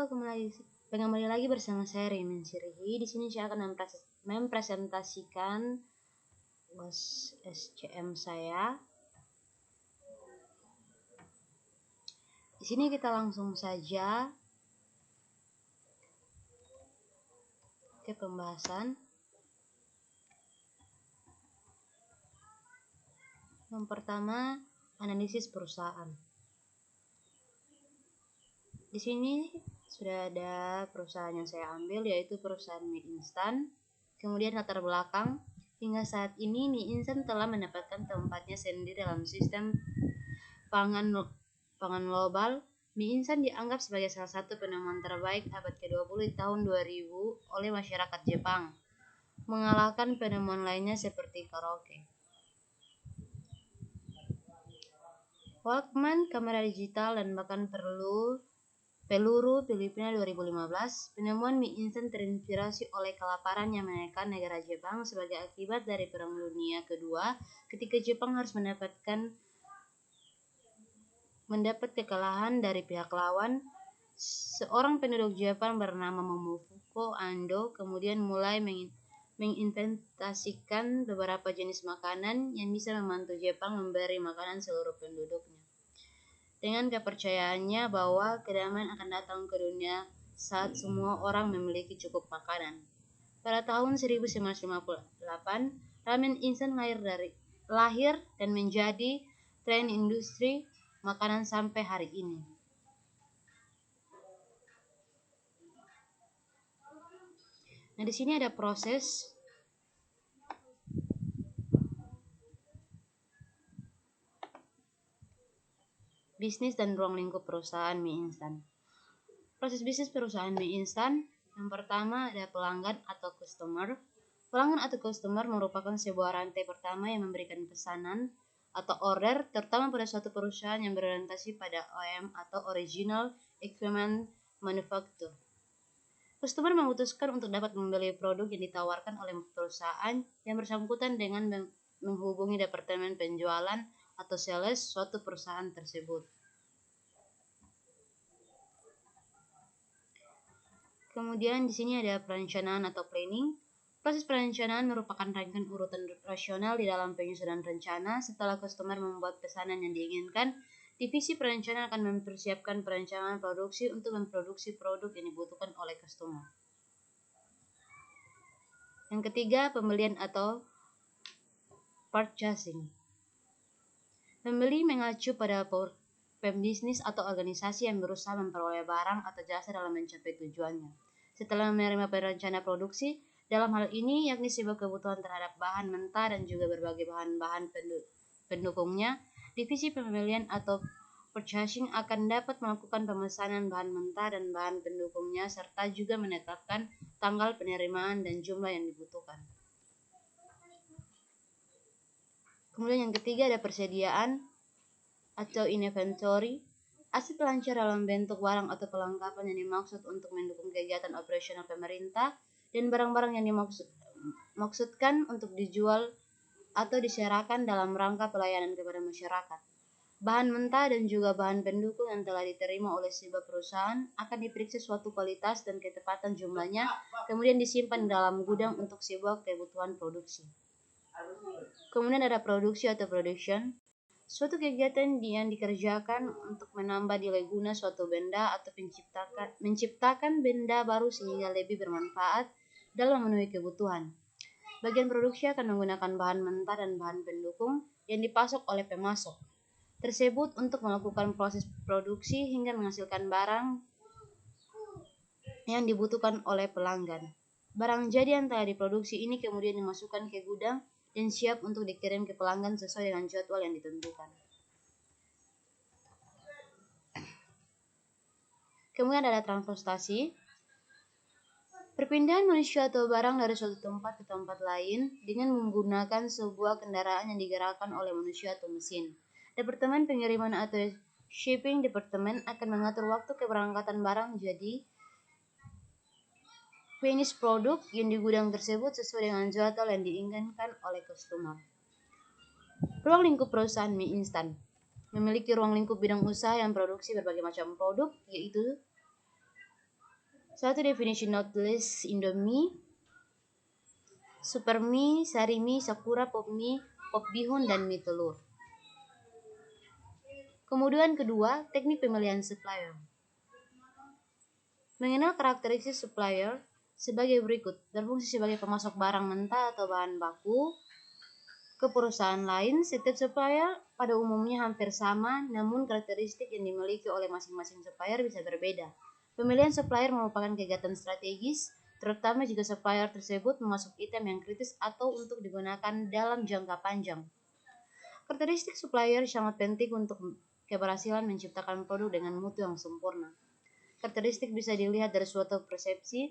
Halo, kembali lagi bersama saya Rimin Sirihi. Di sini saya akan mempresentasikan SCM saya. Di sini kita langsung saja ke pembahasan. Yang pertama, analisis perusahaan. Di sini sudah ada perusahaan yang saya ambil, yaitu perusahaan mie instan. Kemudian latar belakang, hingga saat ini mie instan telah mendapatkan tempatnya sendiri dalam sistem pangan global. Mie instan dianggap sebagai salah satu penemuan terbaik abad ke-20 di tahun 2000 oleh masyarakat Jepang, mengalahkan penemuan lainnya seperti karaoke, Walkman, kamera digital, dan bahkan peluru Filipina 2015. Penemuan mie instan terinspirasi oleh kelaparan yang menekan negara Jepang sebagai akibat dari Perang Dunia Kedua, ketika Jepang harus mendapat kekalahan dari pihak lawan. Seorang penduduk Jepang bernama Momofuku Ando kemudian mulai menginventasikan beberapa jenis makanan yang bisa membantu Jepang memberi makanan seluruh penduduknya, dengan kepercayaannya bahwa kedamaian akan datang ke dunia saat semua orang memiliki cukup makanan. Pada tahun 1958, ramen instan lahir dan menjadi tren industri makanan sampai hari ini. Nah, di sini ada proses bisnis dan ruang lingkup perusahaan mie instan. Proses bisnis perusahaan mie instan, yang pertama ada pelanggan atau customer. Pelanggan atau customer merupakan sebuah rantai pertama yang memberikan pesanan atau order, terutama pada suatu perusahaan yang berorientasi pada OEM atau Original Equipment Manufacturer. Customer memutuskan untuk dapat membeli produk yang ditawarkan oleh perusahaan yang bersangkutan dengan menghubungi departemen penjualan atau sales suatu perusahaan tersebut. Kemudian di sini ada perencanaan atau planning. Proses perencanaan merupakan rangkaian urutan rasional di dalam penyusunan rencana. Setelah customer membuat pesanan yang diinginkan, divisi perencanaan akan mempersiapkan perencanaan produksi untuk memproduksi produk yang dibutuhkan oleh customer. Yang ketiga, pembelian atau purchasing. Pembeli mengacu pada pembisnis atau organisasi yang berusaha memperoleh barang atau jasa dalam mencapai tujuannya. Setelah menerima perencana produksi, dalam hal ini yakni sebuah kebutuhan terhadap bahan mentah dan juga berbagai bahan-bahan pendukungnya, divisi pembelian atau purchasing akan dapat melakukan pemesanan bahan mentah dan bahan pendukungnya serta juga menetapkan tanggal penerimaan dan jumlah yang dibutuhkan. Kemudian yang ketiga ada persediaan atau inventory. Aset lancar dalam bentuk barang atau perlengkapan yang dimaksud untuk mendukung kegiatan operasional pemerintah dan barang-barang yang dimaksudkan untuk dijual atau diserahkan dalam rangka pelayanan kepada masyarakat. Bahan mentah dan juga bahan pendukung yang telah diterima oleh sebuah perusahaan akan diperiksa suatu kualitas dan ketepatan jumlahnya, kemudian disimpan dalam gudang untuk sebuah kebutuhan produksi. Kemudian ada produksi atau production. Suatu kegiatan yang dikerjakan untuk menambah nilai guna suatu benda atau menciptakan benda baru sehingga lebih bermanfaat dalam memenuhi kebutuhan. Bagian produksi akan menggunakan bahan mentah dan bahan pendukung yang dipasok oleh pemasok tersebut untuk melakukan proses produksi hingga menghasilkan barang yang dibutuhkan oleh pelanggan. Barang jadi yang telah diproduksi ini kemudian dimasukkan ke gudang dan siap untuk dikirim ke pelanggan sesuai dengan jadwal yang ditentukan. Kemudian ada transportasi. Perpindahan manusia atau barang dari suatu tempat ke tempat lain dengan menggunakan sebuah kendaraan yang digerakkan oleh manusia atau mesin. Departemen pengiriman atau shipping department akan mengatur waktu keberangkatan barang jadi finished product yang di gudang tersebut sesuai dengan jadwal yang diinginkan oleh customer. Ruang lingkup perusahaan mie instan memiliki ruang lingkup bidang usaha yang produksi berbagai macam produk, yaitu Satu definisi Noodles Indomie, Supermie, Sarimi, Sakura, Popmie, Pop Bihun, dan mie telur. Kemudian kedua, teknik pemilihan supplier. Mengenal karakteristik supplier sebagai berikut: berfungsi sebagai pemasok barang mentah atau bahan baku ke perusahaan lain. Setiap supplier pada umumnya hampir sama, namun karakteristik yang dimiliki oleh masing-masing supplier bisa berbeda. Pemilihan supplier merupakan kegiatan strategis, terutama jika supplier tersebut memasok item yang kritis atau untuk digunakan dalam jangka panjang. Karakteristik supplier sangat penting untuk keberhasilan menciptakan produk dengan mutu yang sempurna. Karakteristik bisa dilihat dari suatu persepsi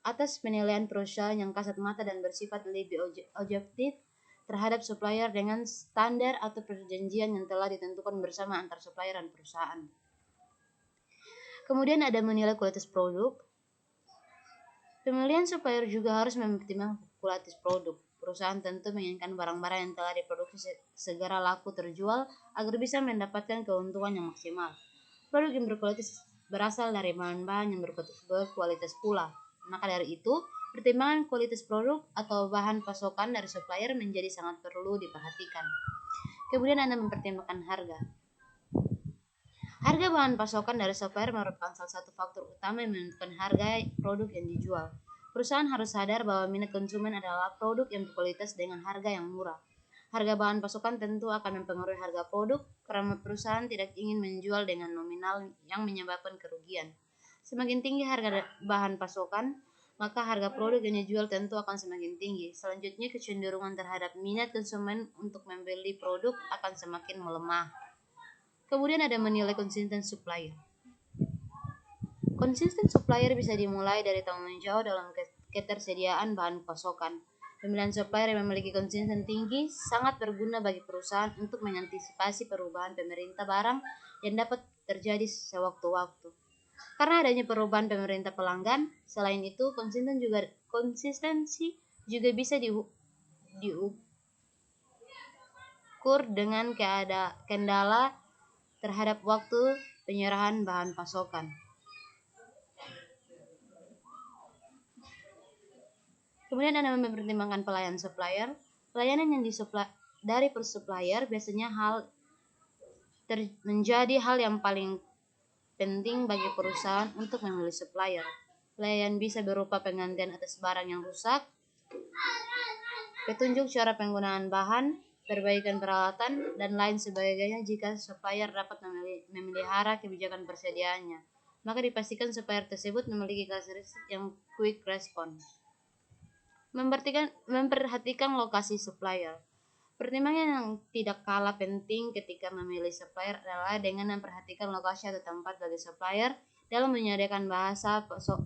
atas penilaian perusahaan yang kasat mata dan bersifat lebih objektif terhadap supplier dengan standar atau perjanjian yang telah ditentukan bersama antar supplier dan perusahaan. Kemudian ada menilai kualitas produk. Pemilihan supplier juga harus mempertimbangkan kualitas produk. Perusahaan tentu menginginkan barang-barang yang telah diproduksi segera laku terjual agar bisa mendapatkan keuntungan yang maksimal. Produk yang berkualitas berasal dari bahan-bahan yang berkualitas pula. Maka dari itu, pertimbangan kualitas produk atau bahan pasokan dari supplier menjadi sangat perlu diperhatikan. Kemudian Anda mempertimbangkan harga. Harga bahan pasokan dari supplier merupakan salah satu faktor utama yang menentukan harga produk yang dijual. Perusahaan harus sadar bahwa minat konsumen adalah produk yang berkualitas dengan harga yang murah. Harga bahan pasokan tentu akan mempengaruhi harga produk karena perusahaan tidak ingin menjual dengan nominal yang menyebabkan kerugian. Semakin tinggi harga bahan pasokan, maka harga produk yang dijual tentu akan semakin tinggi. Selanjutnya, kecenderungan terhadap minat konsumen untuk membeli produk akan semakin melemah. Kemudian ada menilai konsisten supplier. Konsisten supplier bisa dimulai dari tanggung jawab dalam ketersediaan bahan pasokan. Pemilihan supplier yang memiliki konsisten tinggi sangat berguna bagi perusahaan untuk mengantisipasi perubahan pemerintah barang yang dapat terjadi sewaktu-waktu. Karena adanya perubahan pemerintah pelanggan, selain itu konsistensi juga bisa diukur dengan kendala terhadap waktu penyerahan bahan pasokan. Kemudian Anda mempertimbangkan pelayanan supplier. Pelayanan yang dari supplier biasanya menjadi hal yang paling penting bagi perusahaan untuk memilih supplier. Pelayanan bisa berupa penggantian atas barang yang rusak, petunjuk cara penggunaan bahan, perbaikan peralatan, dan lain sebagainya. Jika supplier dapat memelihara kebijakan persediaannya, maka dipastikan supplier tersebut memiliki karakteristik yang quick response. Memperhatikan lokasi supplier. Pertimbangan yang tidak kalah penting ketika memilih supplier adalah dengan memperhatikan lokasi atau tempat bagi supplier dalam menyediakan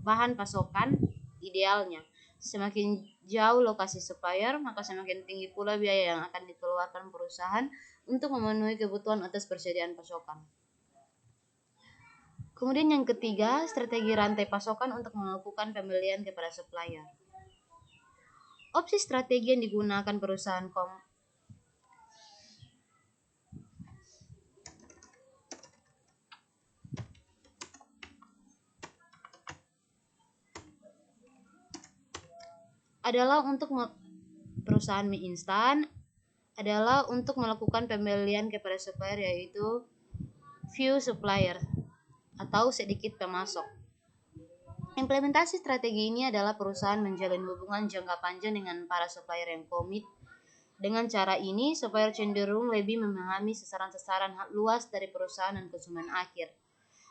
bahan pasokan idealnya. Semakin jauh lokasi supplier, maka semakin tinggi pula biaya yang akan dikeluarkan perusahaan untuk memenuhi kebutuhan atas persediaan pasokan. Kemudian yang ketiga, strategi rantai pasokan untuk melakukan pembelian kepada supplier. Opsi strategi yang digunakan perusahaan adalah untuk perusahaan mie instan adalah untuk melakukan pembelian kepada supplier, yaitu few supplier atau sedikit pemasok. Implementasi strategi ini adalah perusahaan menjalin hubungan jangka panjang dengan para supplier yang komit. Dengan cara ini, supplier cenderung lebih memahami sasaran-sasaran luas dari perusahaan dan konsumen akhir.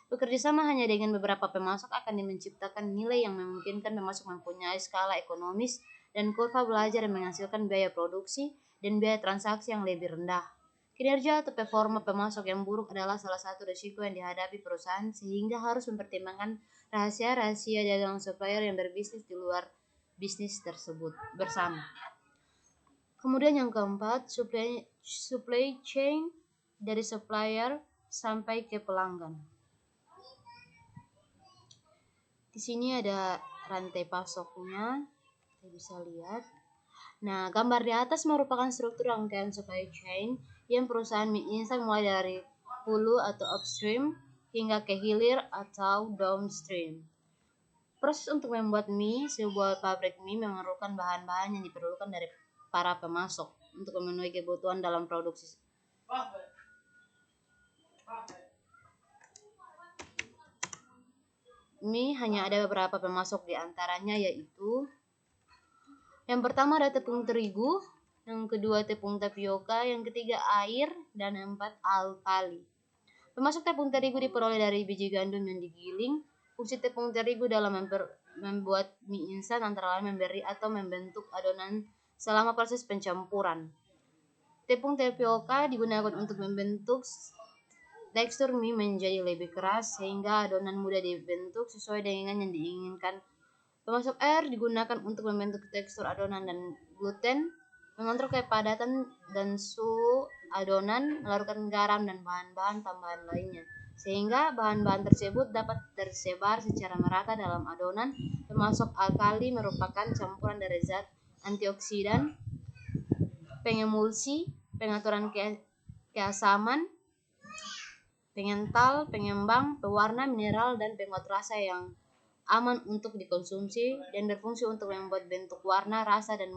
Bekerjasama hanya dengan beberapa pemasok akan menciptakan nilai yang memungkinkan pemasok mempunyai skala ekonomis dan kurva belajar yang menghasilkan biaya produksi dan biaya transaksi yang lebih rendah. Kinerja atau performa pemasok yang buruk adalah salah satu risiko yang dihadapi perusahaan, sehingga harus mempertimbangkan rahasia-rahasia dagang supplier yang berbisnis di luar bisnis tersebut bersama. Kemudian yang keempat, supply chain dari supplier sampai ke pelanggan. Di sini ada rantai pasoknya, kita bisa lihat. Nah, gambar di atas merupakan struktur rangkaian supply chain yang perusahaan mie instan mulai dari hulu atau upstream hingga ke hilir atau downstream. Proses untuk membuat mie sebuah pabrik mie memerlukan bahan-bahan yang diperlukan dari para pemasok untuk memenuhi kebutuhan dalam produksi. Mie hanya ada beberapa pemasok di antaranya, yaitu yang pertama ada tepung terigu, yang kedua tepung tapioka, yang ketiga air, dan yang keempat alkali. Pemasok tepung terigu diperoleh dari biji gandum yang digiling. Fungsi tepung terigu dalam membuat mie instan antara lain memberi atau membentuk adonan selama proses pencampuran. Tepung tapioka digunakan untuk membentuk tekstur mie menjadi lebih keras sehingga adonan mudah dibentuk sesuai dengan yang diinginkan. Pemasok air digunakan untuk membentuk tekstur adonan dan gluten, mengontrol kepadatan dan suhu adonan, melakukan garam dan bahan-bahan tambahan lainnya, sehingga bahan-bahan tersebut dapat tersebar secara merata dalam adonan. Pemasok alkali merupakan campuran dari zat antioksidan, pengemulsi, pengaturan keasaman, pengental, pengembang, pewarna mineral, dan penguat rasa yang aman untuk dikonsumsi dan berfungsi untuk membuat bentuk, warna, rasa, dan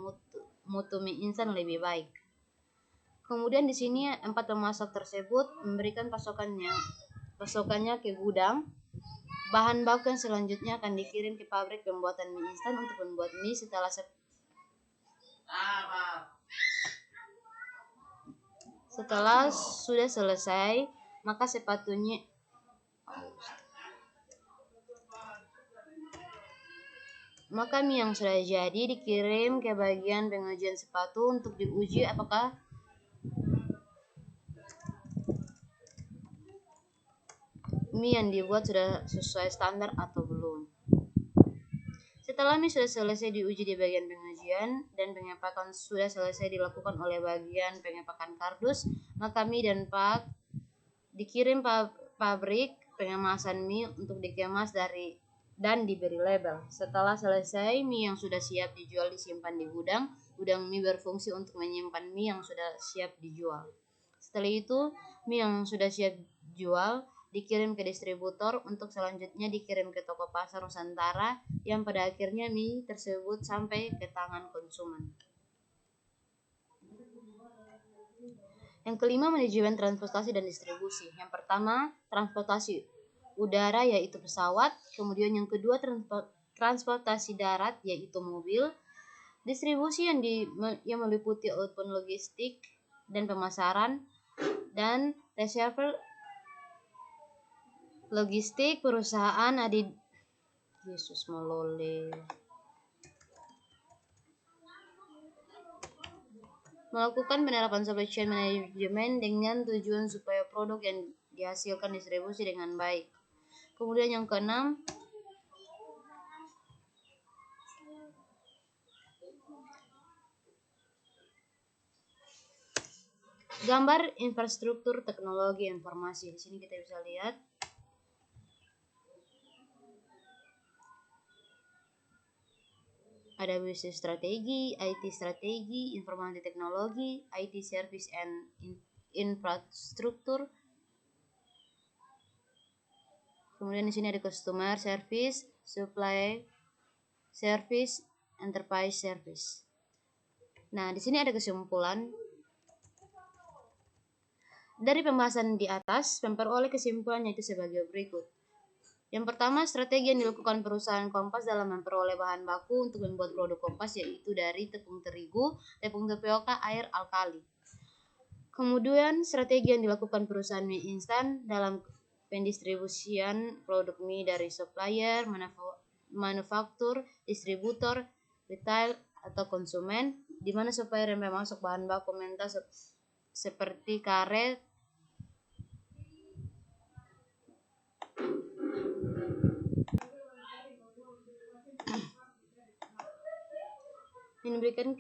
mutu mie instan lebih baik. Kemudian di sini 4 pemasok tersebut memberikan pasokannya ke gudang. Bahan baku yang selanjutnya akan dikirim ke pabrik pembuatan mie instan untuk membuat mie. Setelah sudah selesai, maka mie yang sudah jadi dikirim ke bagian pengujian sepatu untuk diuji apakah mie yang dibuat sudah sesuai standar atau belum. Setelah mie sudah selesai diuji di bagian pengujian dan pengepakan sudah selesai dilakukan oleh bagian pengepakan kardus, maka mie dan pak dikirim pabrik pengemasan mie untuk dikemas dan diberi label. Setelah selesai, mie yang sudah siap dijual disimpan di gudang. Gudang mie berfungsi untuk menyimpan mie yang sudah siap dijual. Setelah itu, mie yang sudah siap dijual dikirim ke distributor untuk selanjutnya dikirim ke toko pasar Nusantara yang pada akhirnya mie tersebut sampai ke tangan konsumen. Yang kelima, manajemen transportasi dan distribusi. Yang pertama, transportasi udara yaitu pesawat, kemudian yang kedua transportasi darat yaitu mobil, distribusi yang meliputi outbound logistik dan pemasaran, dan reservoir logistik perusahaan melakukan penerapan supply chain management dengan tujuan supaya produk yang dihasilkan distribusi dengan baik. Kemudian yang keenam, gambar infrastruktur teknologi informasi. Di sini kita bisa lihat ada bisnis strategi, IT strategi, informasi teknologi, IT service and infrastruktur. Kemudian di sini ada customer service, supply service, enterprise service. Nah, di sini ada kesimpulan. Dari pembahasan di atas, memperoleh kesimpulan yaitu sebagai berikut. Yang pertama, strategi yang dilakukan perusahaan Kompas dalam memperoleh bahan baku untuk membuat produk Kompas yaitu dari tepung terigu, tepung tapioka, air, alkali. Kemudian, strategi yang dilakukan perusahaan mie instan dalam pendistribusian produk mie dari supplier, manufaktur, distributor, retail, atau konsumen, di mana supplier yang memasuk bahan baku mentah seperti karet, diberikan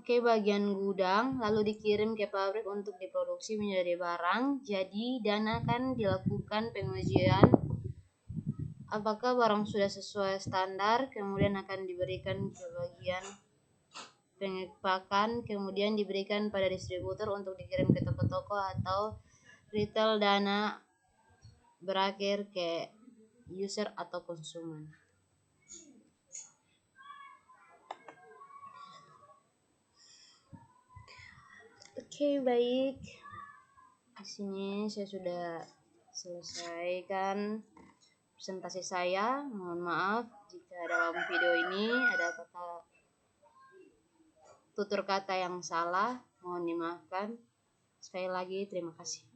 ke bagian gudang lalu dikirim ke pabrik untuk diproduksi menjadi barang jadi, dan akan dilakukan pengujian apakah barang sudah sesuai standar, kemudian akan diberikan ke bagian pengepakan, kemudian diberikan pada distributor untuk dikirim ke toko-toko atau retail, dana berakhir ke user atau konsumen. Oke, baik. Di sini saya sudah selesaikan presentasi saya. Mohon maaf jika dalam video ini ada tutur kata yang salah. Mohon dimaafkan. Sekali lagi, terima kasih.